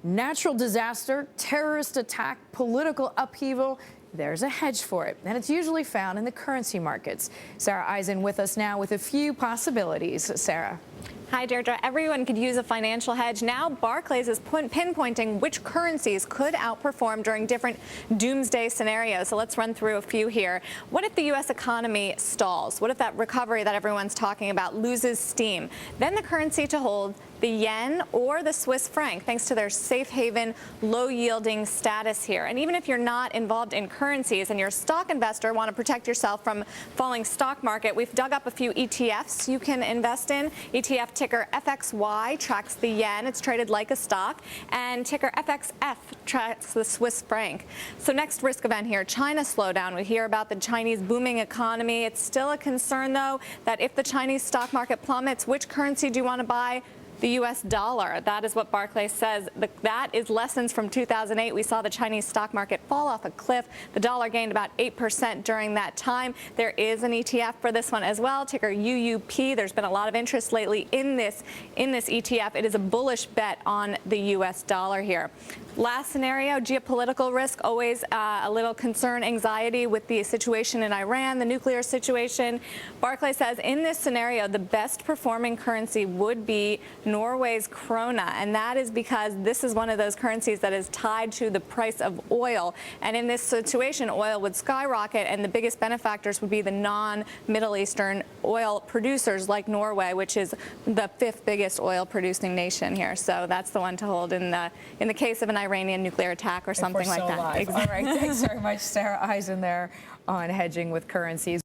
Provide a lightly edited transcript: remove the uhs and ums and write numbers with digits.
Natural disaster, terrorist attack, political upheaval. There's a hedge for it, and it's usually found in the currency markets. Sara Eisen with us now with a few possibilities. Sara. Hi, Deirdre. Everyone could use a financial hedge. Now Barclays is pinpointing which currencies could outperform during different doomsday scenarios. So let's run through a few here. What if the U.S. economy stalls? What if that recovery that everyone's talking about loses steam? Then the currency to hold, the yen or the Swiss franc, thanks to their safe haven, low-yielding status here. And even if you're not involved in currencies and you're a stock investor, want to protect yourself from falling stock market, we've dug up a few ETFs you can invest in. ETF ticker FXY tracks the yen. It's traded like a stock. And ticker FXF tracks the Swiss franc. So next risk event here, China slowdown. We hear about the Chinese booming economy. It's still a concern, though, that if the Chinese stock market plummets, which currency do you want to buy? The U.S. dollar. That is what Barclays says. That is lessons from 2008. We saw the Chinese stock market fall off a cliff. The dollar gained about 8% during that time. There is an ETF for this one as well, ticker UUP. There's been a lot of interest lately in this ETF. It is a bullish bet on the U.S. dollar here. Last scenario, geopolitical risk, always a little concern, anxiety with the situation in Iran, the nuclear situation. Barclays says in this scenario, the best performing currency would be Norway's krona, and that is because this is one of those currencies that is tied to the price of oil. And in this situation, oil would skyrocket, and the biggest benefactors would be the non-Middle Eastern oil producers like Norway, which is the 5th biggest oil producing nation here. So that's the one to hold in the case of an Iranian nuclear attack or something like that. Exactly. All right, thanks very much, Sara Eisen there on hedging with currencies.